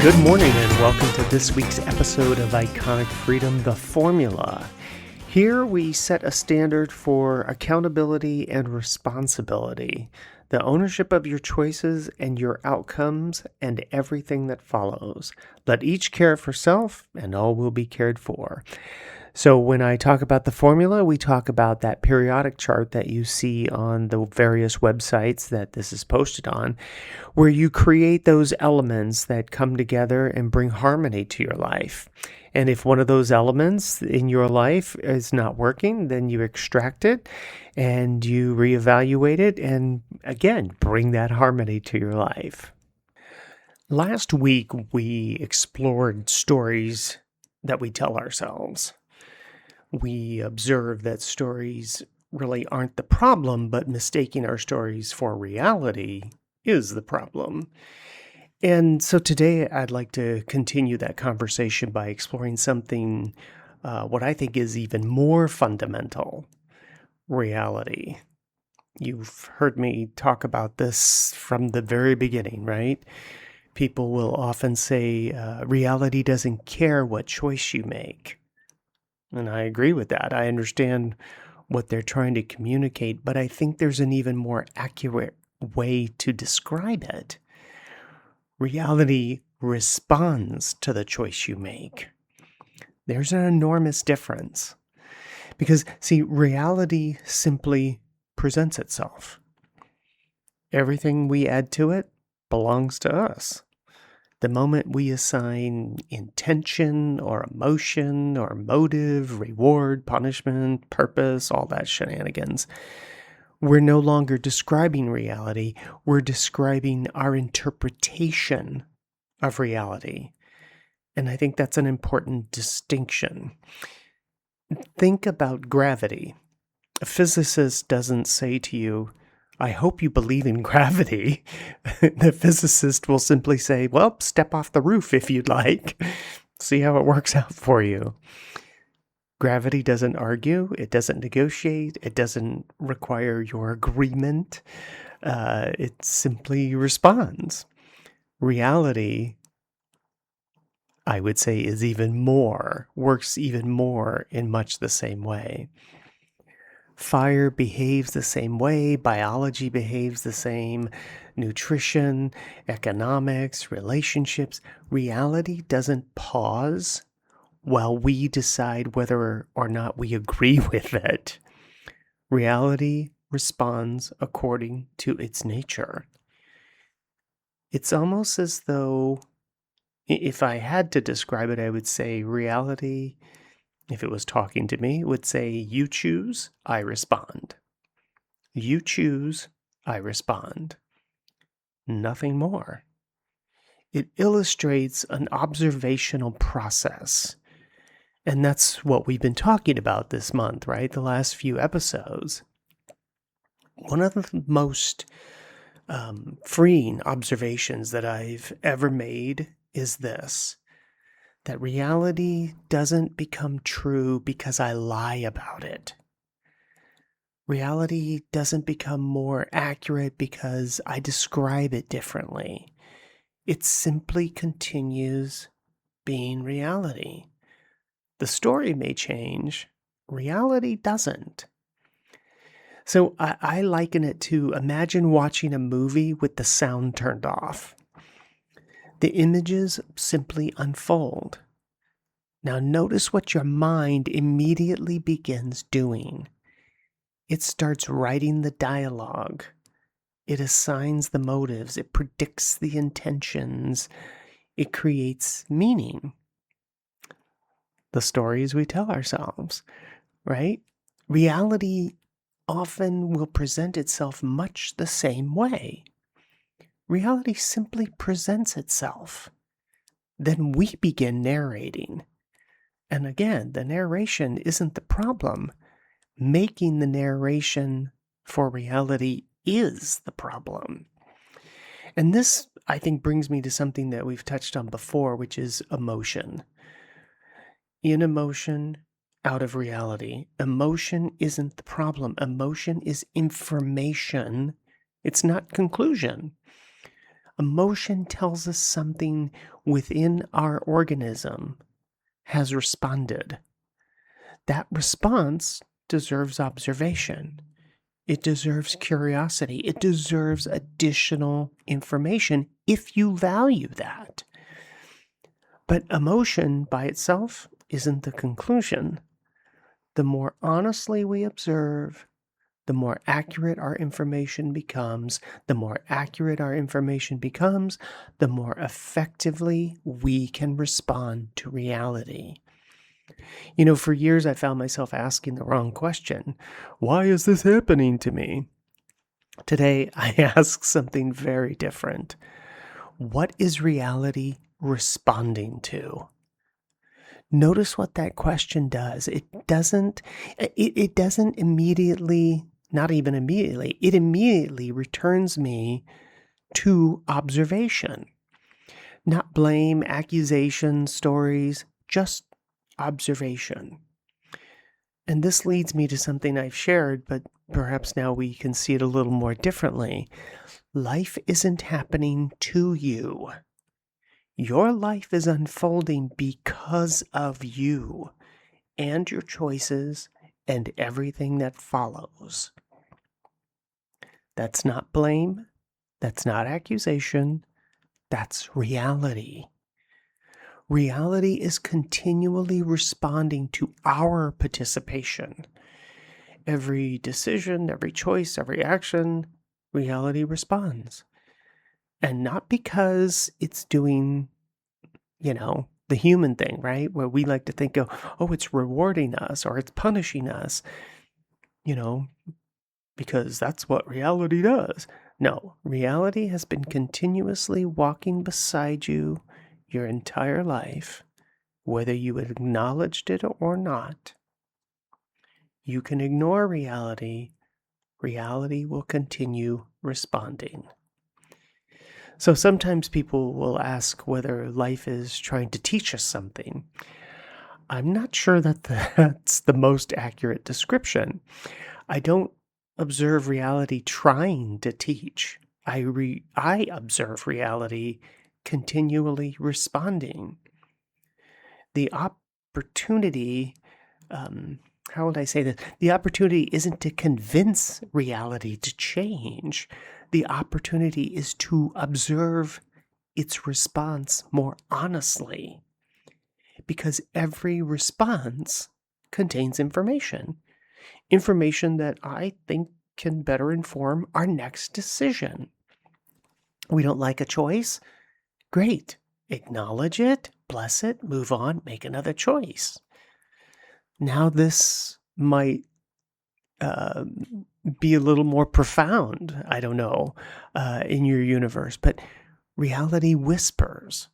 Good morning and welcome to this week's episode of Iconic Freedom, The Formula. Here we set a standard for accountability and responsibility, the ownership of your choices and your outcomes and everything that follows. Let each care for self and all will be cared for. So when I talk about the formula, we talk about that periodic chart that you see on the various websites that this is posted on, where you create those elements that come together and bring harmony to your life. And if one of those elements in your life is not working, then you extract it and you reevaluate it and, again, bring that harmony to your life. Last week, we explored stories that we tell ourselves. We observe that stories really aren't the problem, but mistaking our stories for reality is the problem. And so today I'd like to continue that conversation by exploring something, what I think is even more fundamental, reality. You've heard me talk about this from the very beginning, right? People will often say, reality doesn't care what choice you make. And I agree with that. I understand what they're trying to communicate, but I think there's an even more accurate way to describe it. Reality responds to the choice you make. There's an enormous difference. Because, see, reality simply presents itself. Everything we add to it belongs to us. The moment we assign intention or emotion or motive, reward, punishment, purpose, all that shenanigans, we're no longer describing reality. We're describing our interpretation of reality. And I think that's an important distinction. Think about gravity. A physicist doesn't say to you, I hope you believe in gravity. The physicist will simply say, well, step off the roof if you'd like. See how it works out for you. Gravity doesn't argue. It doesn't negotiate. It doesn't require your agreement. It simply responds. Reality, I would say, is works even more in much the same way. Fire behaves the same way, biology behaves the same, nutrition, economics, relationships. Reality doesn't pause while we decide whether or not we agree with it. Reality responds according to its nature. It's almost as though, if I had to describe it, I would say reality, if it was talking to me, it would say, you choose, I respond. You choose, I respond. Nothing more. It illustrates an observational process. And that's what we've been talking about this month, right? The last few episodes. One of the most freeing observations that I've ever made is this. That reality doesn't become true because I lie about it. Reality doesn't become more accurate because I describe it differently. It simply continues being reality. The story may change, reality doesn't. So I liken it to imagine watching a movie with the sound turned off. The images simply unfold. Now notice what your mind immediately begins doing. It starts writing the dialogue. It assigns the motives. It predicts the intentions. It creates meaning. The stories we tell ourselves, right? Reality often will present itself much the same way. Reality simply presents itself. Then we begin narrating. And again, the narration isn't the problem. Making the narration for reality is the problem. And this, I think, brings me to something that we've touched on before, which is emotion. In emotion, out of reality. Emotion isn't the problem. Emotion is information. It's not conclusion. Emotion tells us something within our organism has responded. That response deserves observation. It deserves curiosity. It deserves additional information if you value that. But emotion by itself isn't the conclusion. The more honestly we observe, the more accurate our information becomes. The more accurate our information becomes, the more effectively we can respond to reality. For years I found myself asking the wrong question. Why is this happening to me? Today I ask something very different. What is reality responding to? Notice what that question does. It doesn't immediately, not even immediately, it immediately returns me to observation. Not blame, accusation, stories, just observation. And this leads me to something I've shared, but perhaps now we can see it a little more differently. Life isn't happening to you. Your life is unfolding because of you and your choices and everything that follows. That's not blame. That's not accusation. That's reality. Reality is continually responding to our participation. Every decision, every choice, every action, reality responds. And not because it's doing, the human thing, right? Where we like to think of, it's rewarding us or it's punishing us, because that's what reality does. No, reality has been continuously walking beside you your entire life, whether you acknowledged it or not. You can ignore reality. Reality will continue responding. So sometimes people will ask whether life is trying to teach us something. I'm not sure that that's the most accurate description. I don't observe reality trying to teach. I observe reality continually responding. The opportunity, how would I say this? The opportunity isn't to convince reality to change. The opportunity is to observe its response more honestly, because every response contains information that I think can better inform our next decision. We don't like a choice? Great. Acknowledge it, bless it, move on, make another choice. Now this might be a little more profound, I don't know, in your universe, but reality whispers.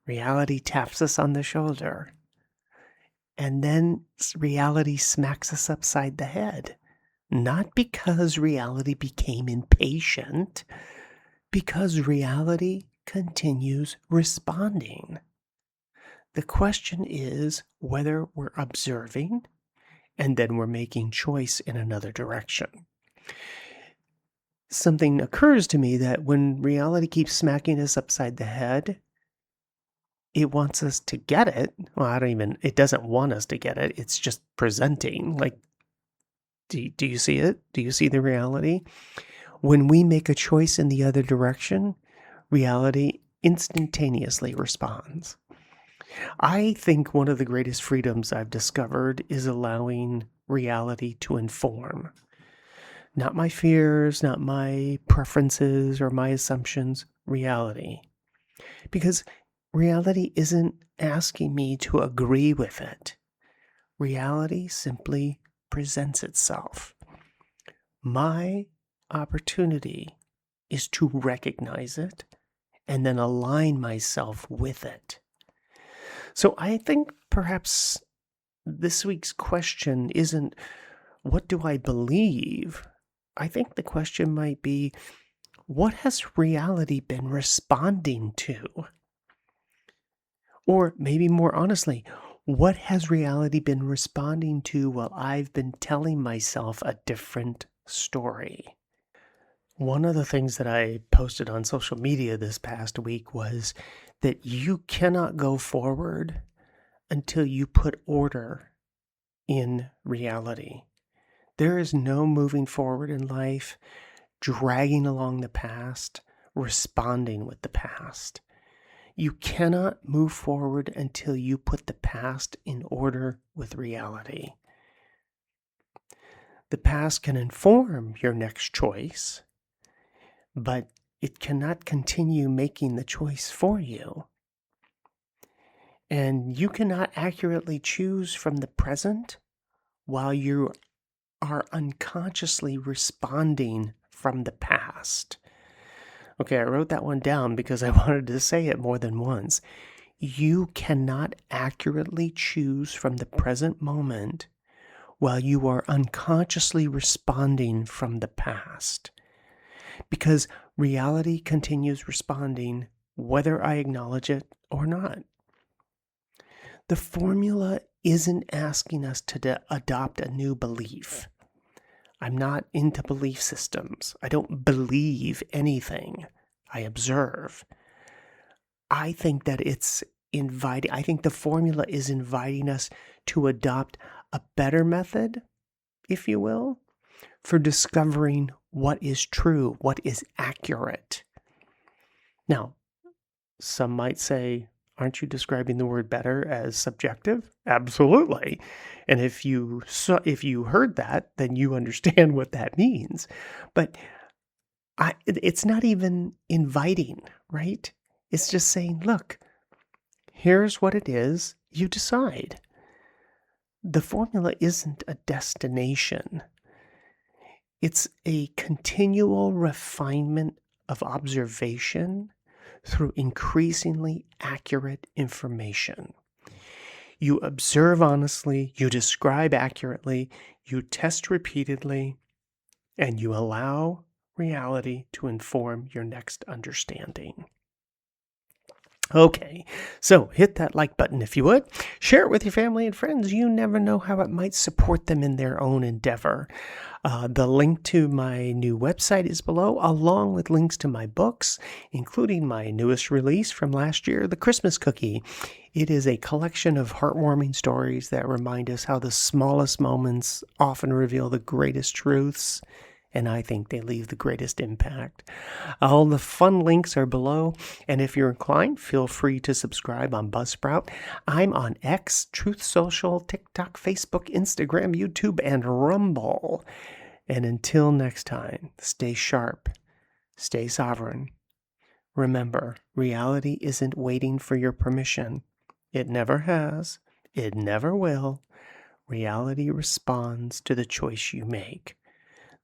Reality taps us on the shoulder. And then reality smacks us upside the head. Not because reality became impatient, because reality continues responding. The question is whether we're observing and then we're making choice in another direction. Something occurs to me that when reality keeps smacking us upside the head, it wants us to get it. Well, it doesn't want us to get it. It's just presenting. Like, do you see it? Do you see the reality? When we make a choice in the other direction, reality instantaneously responds. I think one of the greatest freedoms I've discovered is allowing reality to inform. Not my fears, not my preferences or my assumptions, reality. Because reality isn't asking me to agree with it. Reality simply presents itself. My opportunity is to recognize it and then align myself with it. So I think perhaps this week's question isn't, what do I believe? I think the question might be, what has reality been responding to? Or maybe more honestly, what has reality been responding to while I've been telling myself a different story? One of the things that I posted on social media this past week was that you cannot go forward until you put order in reality. There is no moving forward in life, dragging along the past, responding with the past. You cannot move forward until you put the past in order with reality. The past can inform your next choice, but it cannot continue making the choice for you. And you cannot accurately choose from the present while you are unconsciously responding from the past. Okay, I wrote that one down because I wanted to say it more than once. You cannot accurately choose from the present moment while you are unconsciously responding from the past. Because reality continues responding whether I acknowledge it or not. The formula isn't asking us to adopt a new belief. I'm not into belief systems. I don't believe anything. I observe. I think that I think the formula is inviting us to adopt a better method, if you will, for discovering what is true, what is accurate. Now, some might say, aren't you describing the word better as subjective? Absolutely. And if you heard that, then you understand what that means. But it's not even inviting, right? It's just saying, look, here's what it is. You decide. The formula isn't a destination. It's a continual refinement of observation through increasingly accurate information. You observe honestly, you describe accurately, you test repeatedly, and you allow reality to inform your next understanding. Okay, so hit that like button if you would. Share it with your family and friends. You never know how it might support them in their own endeavor. The link to my new website is below, along with links to my books, including my newest release from last year, The Christmas Cookie. It is a collection of heartwarming stories that remind us how the smallest moments often reveal the greatest truths, and I think they leave the greatest impact. All the fun links are below, and if you're inclined, feel free to subscribe on Buzzsprout. I'm on X, Truth Social, TikTok, Facebook, Instagram, YouTube, and Rumble. And until next time, stay sharp, stay sovereign. Remember, reality isn't waiting for your permission. It never has. It never will. Reality responds to the choice you make.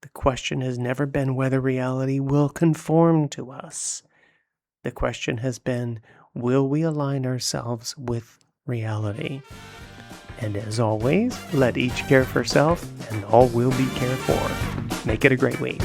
The question has never been whether reality will conform to us. The question has been, will we align ourselves with reality? And as always, let each care for self, and all will be cared for. Make it a great week.